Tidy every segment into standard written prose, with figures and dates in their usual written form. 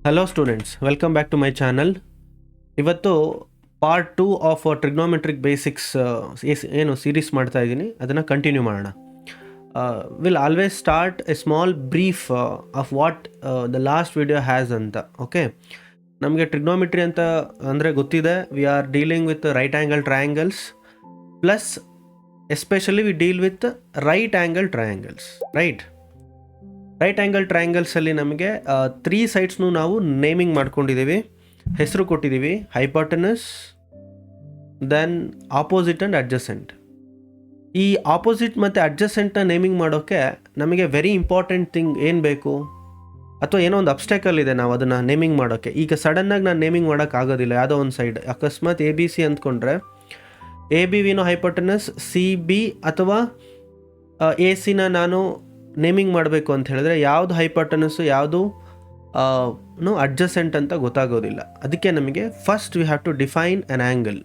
Hello students, welcome back to my channel. ಇವತ್ತು part 2 of trigonometric basics ಏನು series ಮಾಡ್ತಾ ಇದ್ದೀನಿ, ಅದನ್ನು ಕಂಟಿನ್ಯೂ ಮಾಡೋಣ. Will always start a small brief of what the last video has ಅಂತ. Okay, ನಮಗೆ trigonometry ಅಂತ ಅಂದರೆ ಗೊತ್ತಿದೆ. We are dealing with right angle triangles plus especially we deal with right angle triangles. Right angle ಟ್ರಯಾಂಗಲ್ಸಲ್ಲಿ ನಮಗೆ 3 ಸೈಡ್ಸ್ನು ನಾವು naming ಮಾಡ್ಕೊಂಡಿದ್ದೀವಿ, ಹೆಸರು ಕೊಟ್ಟಿದ್ದೀವಿ: hypotenuse, then opposite and adjacent. ಈ ಆಪೋಸಿಟ್ ಮತ್ತು ಅಡ್ಜಸೆಂಟ್ನ ನೇಮಿಂಗ್ ಮಾಡೋಕ್ಕೆ ನಮಗೆ ವೆರಿ ಇಂಪಾರ್ಟೆಂಟ್ ಥಿಂಗ್ ಏನು ಬೇಕು, ಅಥವಾ ಏನೋ ಒಂದು ಅಬ್ಸ್ಟ್ಯಾಕಲ್ ಇದೆ ನಾವು ಅದನ್ನು ನೇಮಿಂಗ್ ಮಾಡೋಕ್ಕೆ. ಈಗ ಸಡನ್ನಾಗಿ ನಾನು ನೇಮಿಂಗ್ ಮಾಡೋಕ್ಕಾಗೋದಿಲ್ಲ. ಯಾವುದೋ ಒಂದು ಸೈಡ್ ಅಕಸ್ಮಾತ್ ABC ಅಂದ್ಕೊಂಡ್ರೆ ABವಿನೋ ಹೈಪಾಟನಸ್, CB ಅಥವಾ AC ನಾನು ನೇಮಿಂಗ್ ಮಾಡಬೇಕು ಅಂತ ಹೇಳಿದ್ರೆ ಯಾವುದು ಹೈಪಾಟನಸ್ಸು ಯಾವುದು ಅಡ್ಜಸೆಂಟ್ ಅಂತ ಗೊತ್ತಾಗೋದಿಲ್ಲ. ಅದಕ್ಕೆ ನಮಗೆ first we have to define an angle.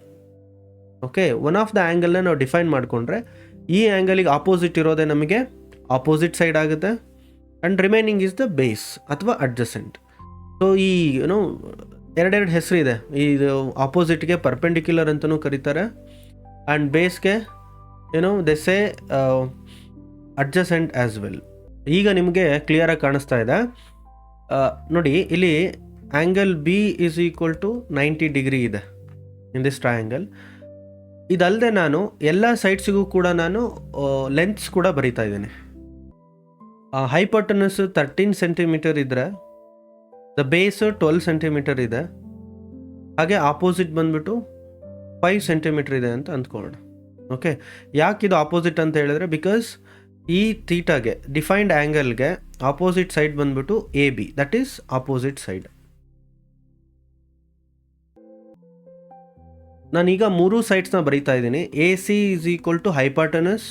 Okay, one of the ಆ್ಯಂಗಲ್ನ ನಾವು ಡಿಫೈನ್ ಮಾಡಿಕೊಂಡ್ರೆ ಈ ಆ್ಯಂಗಲಿಗೆ ಆಪೋಸಿಟ್ ಇರೋದೇ ನಮಗೆ ಆಪೋಸಿಟ್ ಸೈಡ್ ಆಗುತ್ತೆ, and remaining is the base ಅಥವಾ ಅಡ್ಜಸೆಂಟ್. ಸೊ ಈ ಎರಡೆರಡು ಹೆಸರಿದೆ. ಇದು ಆಪೋಸಿಟ್ಗೆ ಪರ್ಪೆಂಡಿಕ್ಯುಲರ್ ಅಂತಲೂ ಕರೀತಾರೆ, ಆ್ಯಂಡ್ ಬೇಸ್ಗೆ ದೆಸೆ ಅಡ್ಜಸೆಂಟ್ ಆ್ಯಸ್ ವೆಲ್. ಈಗ ನಿಮಗೆ ಕ್ಲಿಯರಾಗಿ ಕಾಣಿಸ್ತಾ ಇದೆ ನೋಡಿ. ಇಲ್ಲಿ angle B is equal to 90 degree ಇದೆ ಇನ್ ದಿಸ್ ಟ್ರಯಾಂಗಲ್. ಇದಲ್ಲದೆ ನಾನು ಎಲ್ಲ ಸೈಡ್ಸಿಗೂ ಕೂಡ ನಾನು ಲೆಂತ್ಸ್ ಕೂಡ ಬರೀತಾ ಇದ್ದೀನಿ. ಹೈಪಾಟನಸ್ 13 ಸೆಂಟಿಮೀಟರ್ ಇದ್ದರೆ ದ ಬೇಸ್ 12 ಸೆಂಟಿಮೀಟರ್ ಇದೆ. ಹಾಗೆ ಆಪೋಸಿಟ್ ಬಂದ್ಬಿಟ್ಟು 5 ಸೆಂಟಿಮೀಟರ್ ಇದೆ ಅಂತ ಅಂದ್ಕೊಳ್ಳೋಣ. ಓಕೆ, ಯಾಕಿದು ಆಪೋಸಿಟ್ ಅಂತ ಹೇಳಿದ್ರೆ, ಬಿಕಾಸ್ ಈ ಥೀಟಾಗೆ ಡಿಫೈನ್ಡ್ ಆ್ಯಂಗಲ್ಗೆ ಆಪೋಸಿಟ್ ಸೈಡ್ ಬಂದ್ಬಿಟ್ಟು AB, that is opposite side. ನಾನೀಗ 3 ಸೈಡ್ಸ್ನ ಬರೀತಾ ಇದ್ದೀನಿ. AC ಈಸ್ ಈಕ್ವಲ್ ಟು ಹೈಪಾಟನಸ್,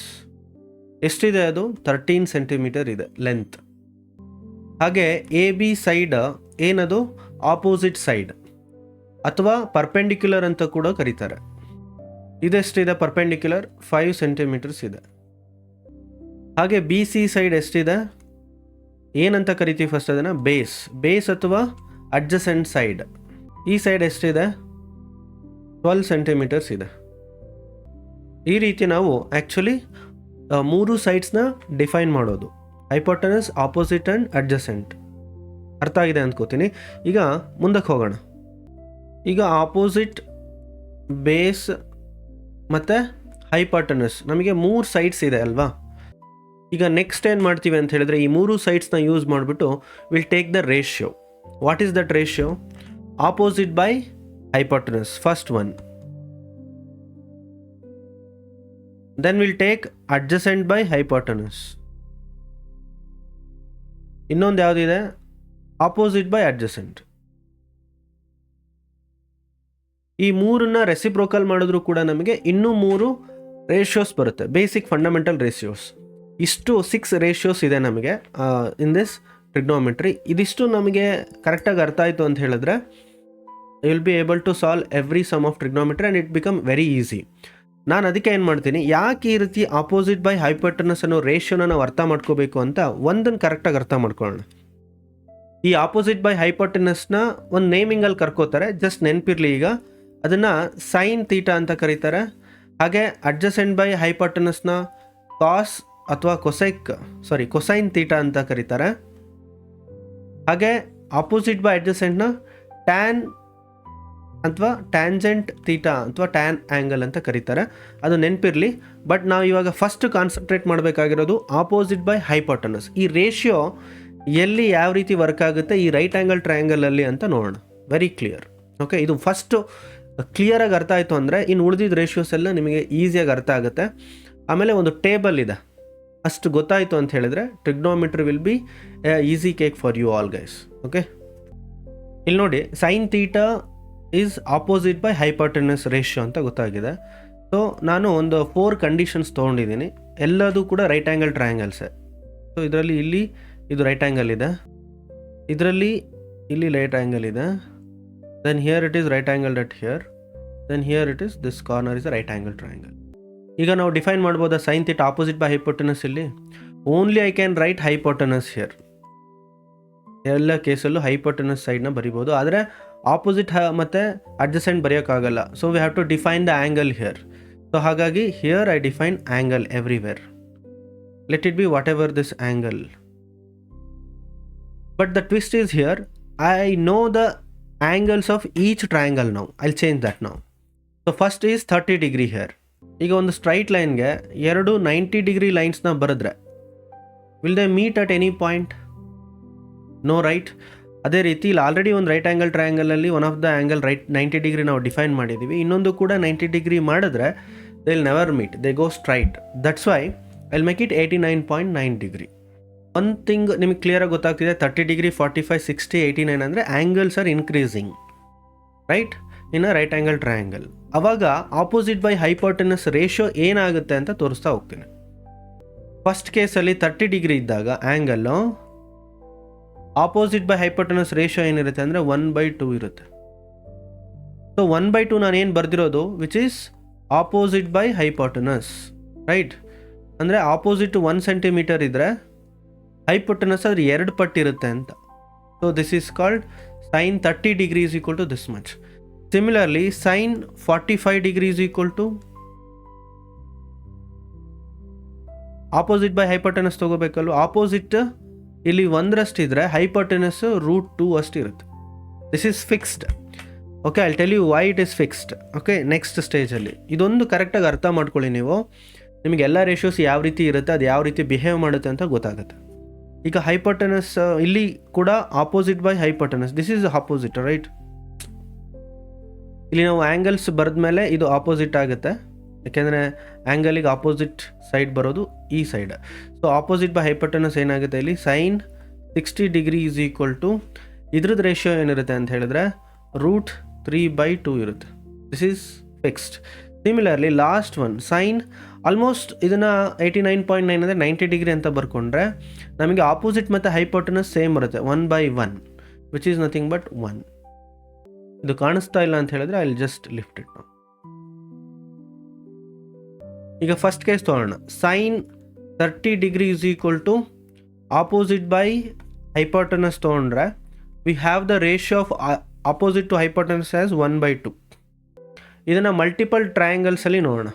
ಎಷ್ಟಿದೆ ಅದು 13 ಸೆಂಟಿಮೀಟರ್ ಇದೆ ಲೆಂತ್. ಹಾಗೆ AB ಸೈಡ್ ಏನದು ಆಪೋಸಿಟ್ ಸೈಡ್ ಅಥವಾ ಪರ್ಪೆಂಡಿಕ್ಯುಲರ್ ಅಂತ ಕೂಡ ಕರೀತಾರೆ. ಇದೆಷ್ಟಿದೆ ಪರ್ಪೆಂಡಿಕ್ಯುಲರ್ 5 ಸೆಂಟಿಮೀಟರ್ಸ್ ಇದೆ. ಹಾಗೆ BC ಸೈಡ್ ಎಷ್ಟಿದೆ, ಏನಂತ ಕರಿತೀವಿ ಫಸ್ಟ್ ಅದನ್ನು, ಬೇಸ್ ಅಥವಾ ಅಡ್ಜಸೆಂಟ್ ಸೈಡ್. ಈ ಸೈಡ್ ಎಷ್ಟಿದೆ 12 ಸೆಂಟಿಮೀಟರ್ಸ್ ಇದೆ. ಈ ರೀತಿ ನಾವು ಆ್ಯಕ್ಚುಲಿ 3 ಸೈಡ್ಸ್ನ ಡಿಫೈನ್ ಮಾಡೋದು: ಹೈಪಾಟನಸ್, ಆಪೋಸಿಟ್ ಆ್ಯಂಡ್ ಅಡ್ಜಸೆಂಟ್. ಅರ್ಥ ಆಗಿದೆ ಅಂದ್ಕೋತೀನಿ. ಈಗ ಮುಂದಕ್ಕೆ ಹೋಗೋಣ. ಈಗ ಆಪೋಸಿಟ್, ಬೇಸ್ ಮತ್ತು ಹೈಪಾಟನಸ್ ನಮಗೆ 3 ಸೈಡ್ಸ್ ಇದೆ ಅಲ್ವಾ. ಈಗ ನೆಕ್ಸ್ಟ್ ಏನು ಮಾಡ್ತೀವಿ ಅಂತ ಹೇಳಿದ್ರೆ, ಈ 3 ಸೈಡ್ಸ್ನ ಯೂಸ್ ಮಾಡಿಬಿಟ್ಟು will take the ratio. What is that ratio? Opposite by hypotenuse, first one. Then will take adjacent by hypotenuse. ಇನ್ನೊಂದು ಯಾವುದಿದೆ? Opposite by adjacent. ಈ 3ನ್ನ ರೆಸಿಪ್ರೋಕಲ್ ಮಾಡಿದ್ರು ಕೂಡ ನಮಗೆ ಇನ್ನೂ 3 ರೇಷಿಯೋಸ್ ಬರುತ್ತೆ, ಬೇಸಿಕ್ ಫಂಡಮೆಂಟಲ್ ರೇಷಿಯೋಸ್. ಇಷ್ಟು 6 ರೇಷಿಯೋಸ್ ಇದೆ ನಮಗೆ ಇನ್ ದಿಸ್ ಟ್ರಿಗ್ನೋಮೆಟ್ರಿ. ಇದಿಷ್ಟು ನಮಗೆ ಕರೆಕ್ಟಾಗಿ ಅರ್ಥ ಆಯಿತು ಅಂತ ಹೇಳಿದ್ರೆ you will be able to solve every sum of trigonometry and it become very easy. ನಾನು ಅದಕ್ಕೆ ಏನು ಮಾಡ್ತೀನಿ, ಯಾಕೆ ಈ ರೀತಿ ಆಪೋಸಿಟ್ ಬೈ ಹೈಪಾಟನಸ್ ಅನ್ನೋ ರೇಷಿಯೋನ ನಾವು ಅರ್ಥ ಮಾಡ್ಕೋಬೇಕು ಅಂತ ಒಂದನ್ನು ಕರೆಕ್ಟಾಗಿ ಅರ್ಥ ಮಾಡ್ಕೊಳ್ಳೋಣ. ಈ ಆಪೋಸಿಟ್ ಬೈ ಹೈಪಾಟನಸ್ನ ಒಂದು ನೇಮಿಂಗಲ್ಲಿ ಕರ್ಕೋತಾರೆ, ಜಸ್ಟ್ ನೆನಪಿರಲಿ. ಈಗ ಅದನ್ನು ಸೈನ್ ಥೀಟಾ ಅಂತ ಕರೀತಾರೆ. ಹಾಗೆ ಅಡ್ಜಸೆಂಟ್ ಬೈ ಹೈಪಾಟನಸ್ನ ಕಾಸ್ ಅಥವಾ ಕೊಸೈನ್ ಥೀಟಾ ಅಂತ ಕರೀತಾರೆ. ಹಾಗೆ ಆಪೋಸಿಟ್ ಬೈ ಅಡ್ಜಸೆಂಟ್ನ ಟ್ಯಾನ್ ಅಥವಾ ಟ್ಯಾಂಜೆಂಟ್ ಥೀಟಾ ಅಥವಾ ಟ್ಯಾನ್ ಆ್ಯಂಗಲ್ ಅಂತ ಕರೀತಾರೆ. ಅದು ನೆನಪಿರಲಿ. ಬಟ್ ನಾವು ಇವಾಗ ಫಸ್ಟ್ ಕಾನ್ಸಂಟ್ರೇಟ್ ಮಾಡಬೇಕಾಗಿರೋದು ಆಪೋಸಿಟ್ ಬೈ ಹೈಪಾಟನಸ್. ಈ ರೇಷಿಯೋ ಎಲ್ಲಿ ಯಾವ ರೀತಿ ವರ್ಕ್ ಆಗುತ್ತೆ ಈ ರೈಟ್ ಆ್ಯಂಗಲ್ ಟ್ರಯಾಂಗಲಲ್ಲಿ ಅಂತ ನೋಡೋಣ. Very clear. ಓಕೆ, ಇದು ಫಸ್ಟು ಕ್ಲಿಯರಾಗಿ ಅರ್ಥ ಆಯಿತು ಅಂದರೆ ಇನ್ನು ಉಳಿದಿದ್ದ ರೇಷಿಯೋಸ್ ಎಲ್ಲ ನಿಮಗೆ ಈಸಿಯಾಗಿ ಅರ್ಥ ಆಗುತ್ತೆ. ಆಮೇಲೆ ಒಂದು ಟೇಬಲ್ ಇದೆ, ಅಷ್ಟು ಗೊತ್ತಾಯಿತು ಅಂತ ಹೇಳಿದ್ರೆ trigonometry will be easy cake for you all guys. Okay, ಇಲ್ಲಿ ನೋಡಿ, sine theta is opposite by hypotenuse ratio ಅಂತ ಗೊತ್ತಾಗಿದೆ. ಸೊ ನಾನು ಒಂದು 4 ಕಂಡೀಷನ್ಸ್ ತೊಗೊಂಡಿದ್ದೀನಿ, ಎಲ್ಲದೂ ಕೂಡ ರೈಟ್ ಆ್ಯಂಗಲ್ ಟ್ರಯಾಂಗಲ್ಸೇ. ಸೊ ಇದರಲ್ಲಿ ಇಲ್ಲಿ ಇದು ರೈಟ್ ಆ್ಯಂಗಲ್ ಇದೆ, ಇದರಲ್ಲಿ ಇಲ್ಲಿ ರೈಟ್ ಆ್ಯಂಗಲ್ ಇದೆ, then here it is right angle at here, then here it is this corner is a right angle triangle. ಈಗ ನಾವು ಡಿಫೈನ್ ಮಾಡ್ಬೋದಾ sine theta opposite by hypotenuse? ಇಲ್ಲಿ only I can write hypotenuse here. ಎಲ್ಲ ಕೇಸಲ್ಲೂ hypotenuse ಸೈಡ್ನ ಬರಿಬೋದು, ಆದರೆ opposite ಮತ್ತು ಅಡ್ಜಸೆಂಟ್ ಬರೆಯೋಕ್ಕಾಗಲ್ಲ. So we have to define the angle here. So ಹಾಗಾಗಿ here I define angle everywhere. Let it B what ever this angle. But the twist is here, I know the angles of each triangle now. I'll change that now. So first is 30 degree here. ಈಗ ಒಂದು straight ಲೈನ್ಗೆ ಎರಡು 90 degree ಲೈನ್ಸ್ನ ಬರೆದ್ರೆ will they meet at any point? No, right? ಅದೇ ರೀತಿ ಇಲ್ಲಿ already ಒಂದು ರೈಟ್ ಆ್ಯಂಗಲ್ ಟ್ರಯಾಂಗಲಲ್ಲಿ one of the angle right 90 degree ನಾವು ಡಿಫೈನ್ ಮಾಡಿದ್ದೀವಿ. ಇನ್ನೊಂದು ಕೂಡ 90 ಡಿಗ್ರಿ ಮಾಡಿದ್ರೆ they will never meet, they go straight. That's why I'll make it 89.9 degree. One thing ನಿಮಗೆ ಕ್ಲಿಯರಾಗಿ ಗೊತ್ತಾಗ್ತಿದೆ, 30 ಡಿಗ್ರಿ, 45, 60, 89 ಅಂದರೆ angles are increasing, right, in a right angle triangle. ಅವಾಗ ಆಪೋಸಿಟ್ ಬೈ ಹೈಪೋಟೆನಸ್ ರೇಷಿಯೋ ಏನಾಗುತ್ತೆ ಅಂತ ತೋರಿಸ್ತಾ ಹೋಗ್ತೀನಿ. ಫಸ್ಟ್ ಕೇಸಲ್ಲಿ 30 ಡಿಗ್ರಿ ಇದ್ದಾಗ angle opposite by hypotenuse ratio ಏನಿರುತ್ತೆ ಅಂದರೆ 1/2 ಇರುತ್ತೆ. ಸೊ 1/2 ನಾನು ಏನು ಬರೆದಿರೋದು which is opposite by hypotenuse, right? ಅಂದರೆ ಆಪೋಸಿಟ್ 1 ಸೆಂಟಿಮೀಟರ್ ಇದ್ದರೆ ಹೈಪೋಟೆನಸ್ ಅದ್ರ 2 ಪಟ್ಟು ಇರುತ್ತೆ ಅಂತ. So this is called sine 30 degree is equal to this much. Similarly sine 45 degree is equal to opposite by hypotenuse ತೊಗೋಬೇಕಲ್ವ. ಆಪೋಸಿಟ್ ಇಲ್ಲಿ 1ರಷ್ಟಿದ್ರೆ ಹೈಪೋಟೆನಸ್ √2 ಅಷ್ಟು ಇರುತ್ತೆ. This is fixed. Okay, I tell you why it is fixed. Okay, next ಸ್ಟೇಜಲ್ಲಿ ಇದೊಂದು ಕರೆಕ್ಟಾಗಿ ಅರ್ಥ ಮಾಡ್ಕೊಳ್ಳಿ ನೀವು. ನಿಮಗೆ ಎಲ್ಲ ರೇಷಿಯೋಸ್ ಯಾವ ರೀತಿ ಇರುತ್ತೆ, ಅದು ಯಾವ ರೀತಿ ಬಿಹೇವ್ ಮಾಡುತ್ತೆ ಅಂತ ಗೊತ್ತಾಗುತ್ತೆ. ಈಗ ಹೈಪೋಟೆನಸ್ ಇಲ್ಲಿ ಕೂಡ opposite by hypotenuse, this is opposite, right? ಇಲ್ಲಿ ನಾವು ಆ್ಯಂಗಲ್ಸ್ ಬರೆದ ಮೇಲೆ ಇದು ಆಪೋಸಿಟ್ ಆಗುತ್ತೆ, ಯಾಕೆಂದರೆ ಆ್ಯಂಗಲಿಗೆ ಆಪೋಸಿಟ್ ಸೈಡ್ ಬರೋದು ಈ side. So opposite by hypotenuse ಏನಾಗುತ್ತೆ ಇಲ್ಲಿ sine 60 degree is equal to ಇದ್ರದ್ದು ರೇಷಿಯೋ ಏನಿರುತ್ತೆ ಅಂತ ಹೇಳಿದ್ರೆ √3/2 ಇರುತ್ತೆ. This is fixed. Similarly last one sine almost ಇದನ್ನು 89.9 ಅಂದರೆ 90 ಡಿಗ್ರಿ ಅಂತ ಬರ್ಕೊಂಡ್ರೆ ನಮಗೆ ಆಪೋಸಿಟ್ ಮತ್ತು ಹೈಪೋಟೆನಸ್ ಸೇಮ್ ಬರುತ್ತೆ 1/1 ವಿಚ್ ಈಸ್ ನಥಿಂಗ್ ಬಟ್ 1. ಇದು ಕಾಣಿಸ್ತಾ ಇಲ್ಲ ಅಂತ ಹೇಳಿದ್ರೆ I will just lift it ನಾವು. ಈಗ ಫಸ್ಟ್ ಕೇಸ್ ತೊಗೊಳ್ಳೋಣ. Sine 30 degree is equal to opposite by hypotenuse ತೊಗೊಂಡ್ರೆ we have the ratio of opposite to hypotenuse as 1/2. ಇದನ್ನು ಮಲ್ಟಿಪಲ್ ಟ್ರಯಾಂಗಲ್ಸಲ್ಲಿ ನೋಡೋಣ.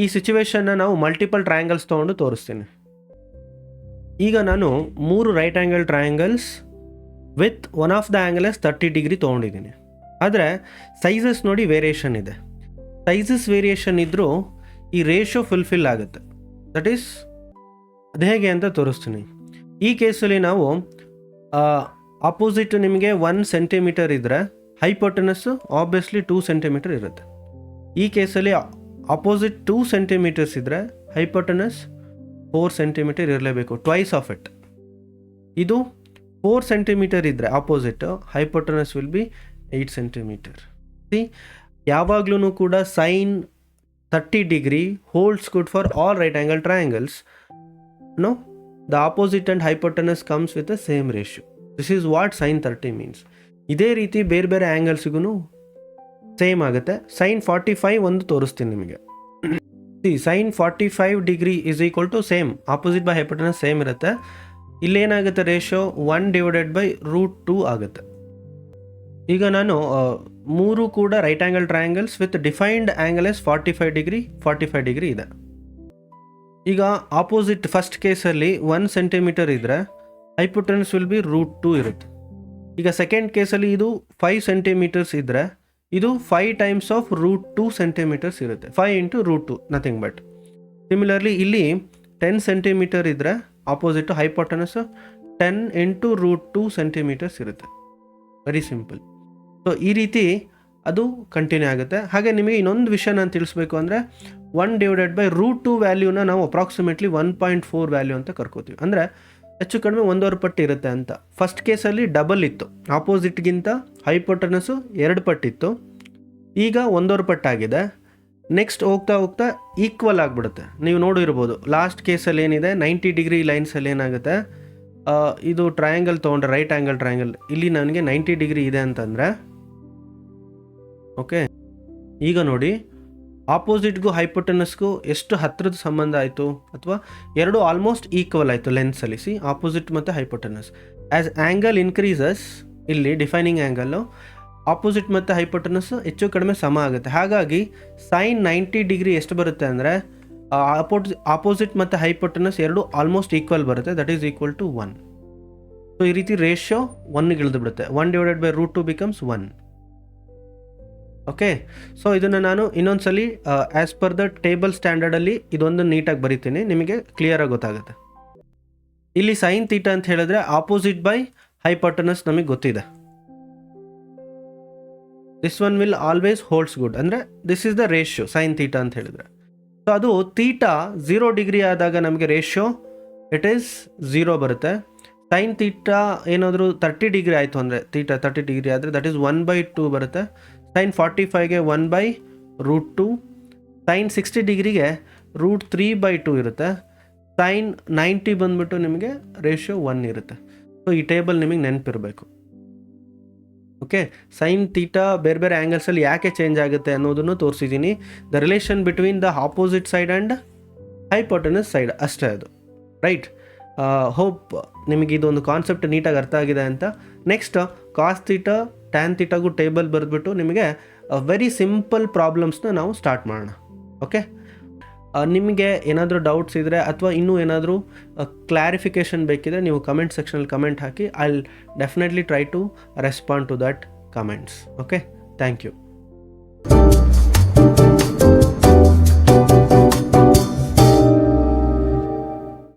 ಈ ಸಿಚುವೇಶನ್ನ ನಾವು ಮಲ್ಟಿಪಲ್ ಟ್ರಯಾಂಗಲ್ಸ್ ತೊಗೊಂಡು ತೋರಿಸ್ತೀನಿ. ಈಗ ನಾನು 3 right angle triangles with one of the angle as 30 degree ತೊಗೊಂಡಿದ್ದೀನಿ. ಆದರೆ ಸೈಜಸ್ ನೋಡಿ ವೇರಿಯೇಷನ್ ಇದೆ. ಸೈಜಸ್ ವೇರಿಯೇಷನ್ ಇದ್ದರೂ ಈ ರೇಷಿಯೋ ಫುಲ್ಫಿಲ್ ಆಗುತ್ತೆ. ದಟ್ ಈಸ್ ಅದು ಹೇಗೆ ಅಂತ ತೋರಿಸ್ತೀನಿ. ಈ ಕೇಸಲ್ಲಿ ನಾವು ಆಪೋಸಿಟ್ ನಿಮಗೆ 1 ಸೆಂಟಿಮೀಟರ್ ಇದ್ದರೆ ಹೈಪೋಟೆನಸ್ಸು ಆಬ್ವಿಯಸ್ಲಿ 2 ಸೆಂಟಿಮೀಟರ್ ಇರುತ್ತೆ. ಈ ಕೇಸಲ್ಲಿ ಆಪೋಸಿಟ್ 2 ಸೆಂಟಿಮೀಟರ್ಸ್ ಇದ್ದರೆ ಹೈಪೋಟೆನಸ್ 4 ಸೆಂಟಿಮೀಟರ್ ಇರಲೇಬೇಕು, ಟ್ವೈಸ್ ಆಫ್ ಇಟ್. ಇದು 4 ಸೆಂಟಿಮೀಟರ್ ಇದ್ದರೆ opposite hypotenuse will be 8 centimetre. See, ಯಾವಾಗಲೂ ಕೂಡ sine 30 degree holds good for all right angle triangles. No, the opposite and hypotenuse comes with the same ratio. This is what sine 30 means. ಇದೇ ರೀತಿ ಬೇರೆ ಬೇರೆ ಆ್ಯಂಗಲ್ಸಿಗೂ same ಆಗುತ್ತೆ. Sign 45 ಒಂದು ತೋರಿಸ್ತೀನಿ ನಿಮಗೆ. See, sine 45 degree is equal to same opposite by hypotenuse same ಇರುತ್ತೆ. ಇಲ್ಲೇನಾಗುತ್ತೆ ರೇಷಿಯೋ 1/√2 ಆಗುತ್ತೆ. ಈಗ ನಾನು 3 ಕೂಡ right angle triangles with defined angle as 45 degree ಇದೆ. ಈಗ ಆಪೋಸಿಟ್ ಫಸ್ಟ್ ಕೇಸಲ್ಲಿ 1 ಸೆಂಟಿಮೀಟರ್ ಇದ್ದರೆ ಹೈಪೋಟೆನಸ್ ವಿಲ್ ಬಿ √2 ಇರುತ್ತೆ. ಈಗ ಸೆಕೆಂಡ್ ಕೇಸಲ್ಲಿ ಇದು 5 ಸೆಂಟಿಮೀಟರ್ಸ್ ಇದ್ದರೆ ಇದು 5 ಟೈಮ್ಸ್ ಆಫ್ √2 ಸೆಂಟಿಮೀಟರ್ಸ್ ಇರುತ್ತೆ. 5 × √2 ನಥಿಂಗ್ ಬಟ್. ಸಿಮಿಲರ್ಲಿ ಇಲ್ಲಿ 10 ಸೆಂಟಿಮೀಟರ್ ಇದ್ದರೆ ಆಪೋಸಿಟ್ ಹೈಪೋಟೆನಸ್ 10 × √2 ಸೆಂಟಿಮೀಟರ್ಸ್ ಇರುತ್ತೆ. Very simple. ಸೊ ಈ ರೀತಿ ಅದು ಕಂಟಿನ್ಯೂ ಆಗುತ್ತೆ. ಹಾಗೆ ನಿಮಗೆ ಇನ್ನೊಂದು ವಿಷಯ ನಾನು ತಿಳಿಸ್ಬೇಕು ಅಂದರೆ 1/√2 ವ್ಯಾಲ್ಯೂನ ನಾವು ಅಪ್ರಾಕ್ಸಿಮೇಟ್ಲಿ 1.4 ವ್ಯಾಲ್ಯೂ ಅಂತ ಕರ್ಕೋತೀವಿ. ಅಂದರೆ ಹೆಚ್ಚು ಕಡಿಮೆ 1.5 ಪಟ್ಟು ಇರುತ್ತೆ ಅಂತ. ಫಸ್ಟ್ ಕೇಸಲ್ಲಿ ಡಬಲ್ ಇತ್ತು, ಆಪೋಸಿಟ್ಗಿಂತ ಹೈಪೋಟೆನಸ್ಸು 2 ಪಟ್ಟಿತ್ತು. ಈಗ 1.5 ಪಟ್ಟಾಗಿದೆ. ನೆಕ್ಸ್ಟ್ ಹೋಗ್ತಾ ಹೋಗ್ತಾ ಈಕ್ವಲ್ ಆಗಿಬಿಡುತ್ತೆ. ನೀವು ನೋಡಿರ್ಬೋದು ಲಾಸ್ಟ್ ಕೇಸಲ್ಲಿ ಏನಿದೆ 90 ಡಿಗ್ರಿ ಲೈನ್ಸಲ್ಲಿ ಏನಾಗುತ್ತೆ, ಇದು ಟ್ರಯಾಂಗಲ್ ತೊಗೊಂಡ್ರೆ ರೈಟ್ ಆ್ಯಂಗಲ್ ಟ್ರಯಾಂಗಲ್ ಇಲ್ಲಿ ನನಗೆ 90 ಡಿಗ್ರಿ ಇದೆ ಅಂತಂದರೆ ಓಕೆ. ಈಗ ನೋಡಿ ಆಪೋಸಿಟ್ಗೂ ಹೈಪೋಟೆನಸ್ಗೂ ಎಷ್ಟು ಹತ್ತಿರದ ಸಂಬಂಧ ಆಯಿತು, ಅಥವಾ ಎರಡು ಆಲ್ಮೋಸ್ಟ್ ಈಕ್ವಲ್ ಆಯಿತು ಲೆನ್ಸಲ್ಲಿ. ಸಿ, ಆಪೋಸಿಟ್ ಮತ್ತು ಹೈಪೋಟೆನಸ್. ಆ್ಯಸ್ ಆ್ಯಂಗಲ್ ಇನ್ಕ್ರೀಸಸ್, ಇಲ್ಲಿ ಡಿಫೈನಿಂಗ್ ಆ್ಯಂಗಲ್ಲು ಆಪೋಸಿಟ್ ಮತ್ತು ಹೈಪೋಟೆನಸ್ ಹೆಚ್ಚು ಕಡಿಮೆ ಸಮ ಆಗುತ್ತೆ. ಹಾಗಾಗಿ ಸೈನ್ 90 ಡಿಗ್ರಿ ಎಷ್ಟು ಬರುತ್ತೆ ಅಂದರೆ ಆಪೋಸಿಟ್ ಮತ್ತು ಹೈಪೋಟೆನಸ್ ಎರಡು ಆಲ್ಮೋಸ್ಟ್ ಈಕ್ವಲ್ ಬರುತ್ತೆ, that is equal to 1. So ಈ ರೀತಿ ರೇಷಿಯೋ 1ಗೆ ಇಳಿದು ಬಿಡುತ್ತೆ. 1/√2 ಬಿಕಮ್ಸ್ 1. ಓಕೆ, ಸೊ ಇದನ್ನು ನಾನು ಇನ್ನೊಂದ್ಸಲಿ ಆ್ಯಸ್ ಪರ್ ದ ಟೇಬಲ್ ಸ್ಟ್ಯಾಂಡರ್ಡಲ್ಲಿ ಇದೊಂದು ನೀಟಾಗಿ ಬರಿತೀನಿ, ನಿಮಗೆ ಕ್ಲಿಯರಾಗಿ ಗೊತ್ತಾಗುತ್ತೆ. ಇಲ್ಲಿ ಸೈನ್ ಥೀಟಾ ಅಂತ ಹೇಳಿದ್ರೆ ಆಪೋಸಿಟ್ ಬೈ ಹೈಪೋಟೆನಸ್ ನಮಗೆ ಗೊತ್ತಿದೆ. This one will always holds good, ಅಂದರೆ this is the ratio sine theta ಅಂತ ಹೇಳಿದ್ರೆ. ಸೊ ಅದು ಥೀಟಾ 0 ಡಿಗ್ರಿ ಆದಾಗ ನಮಗೆ ರೇಷಿಯೋ ಇಟ್ ಈಸ್ 0 ಬರುತ್ತೆ. ಸೈನ್ ಥೀಟಾ ಏನಾದರೂ 30 ಡಿಗ್ರಿ ಆಯಿತು ಅಂದರೆ, ಥೀಟಾ 30 ಡಿಗ್ರಿ ಆದರೆ ದಟ್ ಈಸ್ 1/2 ಬರುತ್ತೆ. ಸೈನ್ 45ಗೆ 1/√2, ಸೈನ್ 60 ಡಿಗ್ರಿಗೆ √3/2 ಇರುತ್ತೆ. ಸೈನ್ 90 ಬಂದುಬಿಟ್ಟು ನಿಮಗೆ ರೇಷಿಯೋ 1 ಇರುತ್ತೆ. ಸೊ ಈ ಟೇಬಲ್ ನಿಮಗೆ ನೆನಪಿರಬೇಕು. ಓಕೆ, ಸೈನ್ ಥೀಟಾ ಬೇರೆ ಬೇರೆ ಆ್ಯಂಗಲ್ಸಲ್ಲಿ ಯಾಕೆ ಚೇಂಜ್ ಆಗುತ್ತೆ ಅನ್ನೋದನ್ನು ತೋರಿಸಿದ್ದೀನಿ. The relation between the opposite side and hypotenuse side ಅಷ್ಟೇ ಅದು, ರೈಟ್. ಹೋಪ್ ನಿಮಗೆ ಇದೊಂದು ಕಾನ್ಸೆಪ್ಟ್ ನೀಟಾಗಿ ಅರ್ಥ ಆಗಿದೆ ಅಂತ. ನೆಕ್ಸ್ಟ್ ಕಾಸ್ ಥೀಟಾ ಟ್ಯಾನ್ ಥೀಟಾಗೂ ಟೇಬಲ್ ಬರೆದ್ಬಿಟ್ಟು ನಿಮಗೆ ವೆರಿ ಸಿಂಪಲ್ ಪ್ರಾಬ್ಲಮ್ಸ್ನ ನಾವು ಸ್ಟಾರ್ಟ್ ಮಾಡೋಣ. ಓಕೆ, ನಿಮಗೆ ಏನಾದರೂ ಡೌಟ್ಸ್ ಇದ್ದರೆ ಅಥವಾ ಇನ್ನೂ ಏನಾದರೂ ಕ್ಲಾರಿಫಿಕೇಷನ್ ಬೇಕಿದ್ರೆ ನೀವು ಕಮೆಂಟ್ ಸೆಕ್ಷನಲ್ಲಿ ಕಮೆಂಟ್ ಹಾಕಿ. I will definitely try to respond to that comments. Okay, thank you.